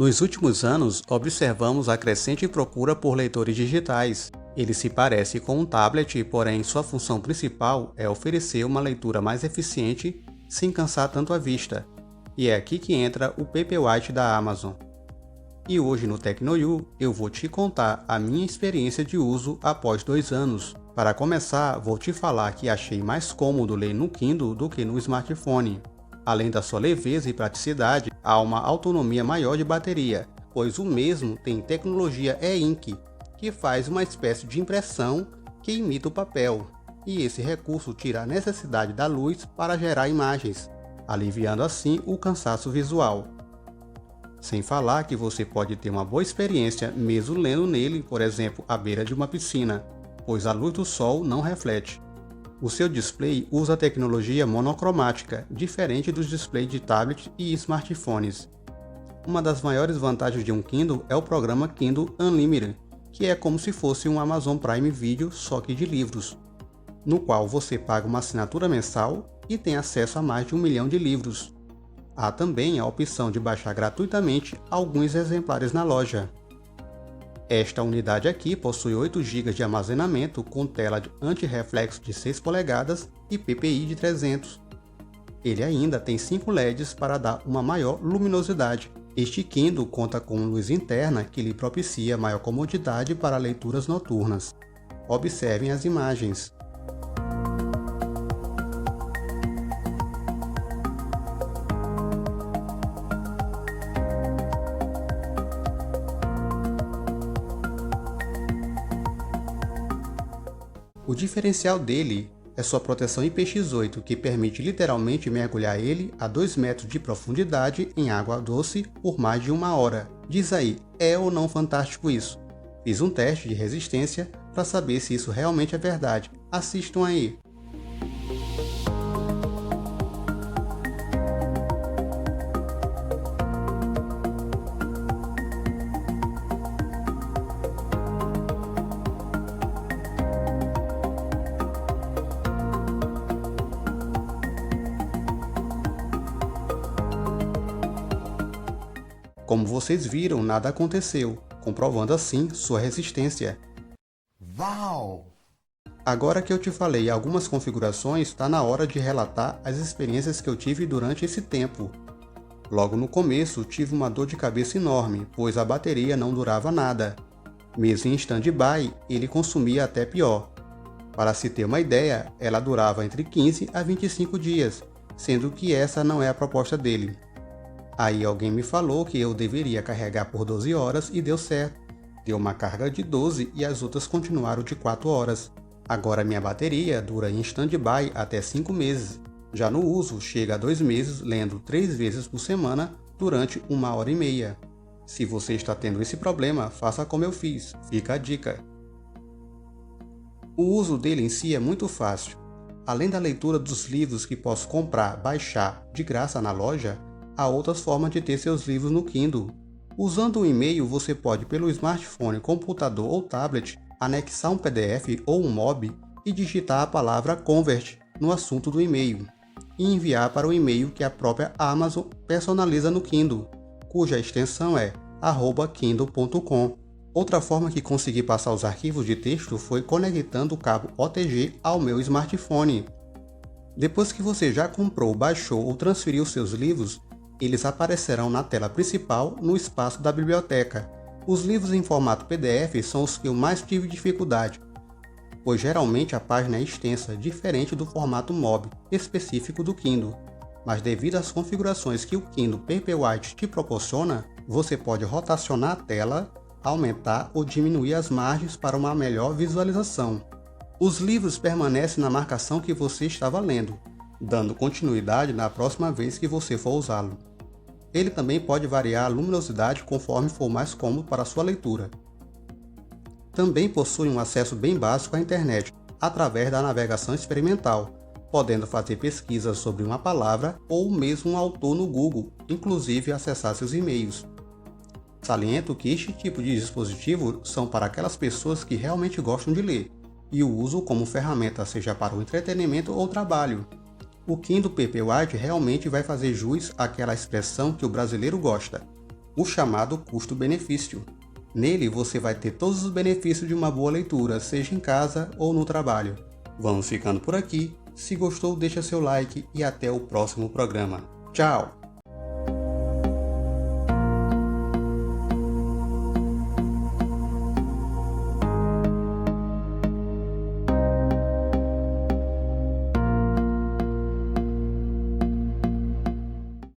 Nos últimos anos, observamos a crescente procura por leitores digitais. Ele se parece com um tablet, porém sua função principal é oferecer uma leitura mais eficiente sem cansar tanto a vista. E é aqui que entra o Paperwhite da Amazon. E hoje no TecnoYou eu vou te contar a minha experiência de uso após 2 anos. Para começar, vou te falar que achei mais cômodo ler no Kindle do que no smartphone. Além da sua leveza e praticidade, há uma autonomia maior de bateria, pois o mesmo tem tecnologia e-ink, que faz uma espécie de impressão que imita o papel, e esse recurso tira a necessidade da luz para gerar imagens, aliviando assim o cansaço visual. Sem falar que você pode ter uma boa experiência mesmo lendo nele, por exemplo, à beira de uma piscina, pois a luz do sol não reflete. O seu display usa tecnologia monocromática, diferente dos displays de tablet e smartphones. Uma das maiores vantagens de um Kindle é o programa Kindle Unlimited, que é como se fosse um Amazon Prime Video só que de livros, no qual você paga uma assinatura mensal e tem acesso a mais de 1 milhão de livros. Há também a opção de baixar gratuitamente alguns exemplares na loja. Esta unidade aqui possui 8 GB de armazenamento com tela anti-reflexo de 6 polegadas e PPI de 300. Ele ainda tem 5 LEDs para dar uma maior luminosidade. Este Kindle conta com luz interna que lhe propicia maior comodidade para leituras noturnas. Observem as imagens. O diferencial dele é sua proteção IPX8, que permite literalmente mergulhar ele a 2 metros de profundidade em água doce por mais de 1 hora. Diz aí, é ou não fantástico isso? Fiz um teste de resistência para saber se isso realmente é verdade. Assistam aí! Como vocês viram, nada aconteceu, comprovando assim sua resistência. Uau! Agora que eu te falei algumas configurações, está na hora de relatar as experiências que eu tive durante esse tempo. Logo no começo, tive uma dor de cabeça enorme, pois a bateria não durava nada. Mesmo em stand-by, ele consumia até pior. Para se ter uma ideia, ela durava entre 15 a 25 dias, sendo que essa não é a proposta dele. Aí alguém me falou que eu deveria carregar por 12 horas e deu certo. Deu uma carga de 12 e as outras continuaram de 4 horas. Agora minha bateria dura em stand-by até 5 meses. Já no uso, chega a 2 meses lendo 3 vezes por semana durante 1h30. Se você está tendo esse problema, faça como eu fiz, fica a dica. O uso dele em si é muito fácil. Além da leitura dos livros que posso comprar, baixar de graça na loja, há outras formas de ter seus livros no Kindle. Usando o e-mail, você pode, pelo smartphone, computador ou tablet, anexar um PDF ou um MOB e digitar a palavra Convert no assunto do e-mail e enviar para o e-mail que a própria Amazon personaliza no Kindle, cuja extensão é @kindle.com. Outra forma que consegui passar os arquivos de texto foi conectando o cabo OTG ao meu smartphone. Depois que você já comprou, baixou ou transferiu seus livros, eles aparecerão na tela principal no espaço da biblioteca. Os livros em formato PDF são os que eu mais tive dificuldade, pois geralmente a página é extensa, diferente do formato MOB específico do Kindle. Mas devido às configurações que o Kindle Paperwhite te proporciona, você pode rotacionar a tela, aumentar ou diminuir as margens para uma melhor visualização. Os livros permanecem na marcação que você estava lendo, dando continuidade na próxima vez que você for usá-lo. Ele também pode variar a luminosidade conforme for mais cômodo para a sua leitura. Também possui um acesso bem básico à internet, através da navegação experimental, podendo fazer pesquisas sobre uma palavra ou mesmo um autor no Google, inclusive acessar seus e-mails. Saliento que este tipo de dispositivo são para aquelas pessoas que realmente gostam de ler, e o usam como ferramenta seja para o entretenimento ou trabalho. O Kindle Paperwhite realmente vai fazer jus àquela expressão que o brasileiro gosta. o chamado custo-benefício. Nele você vai ter todos os benefícios de uma boa leitura, seja em casa ou no trabalho. Vamos ficando por aqui. Se gostou, deixa seu like e até o próximo programa. Tchau!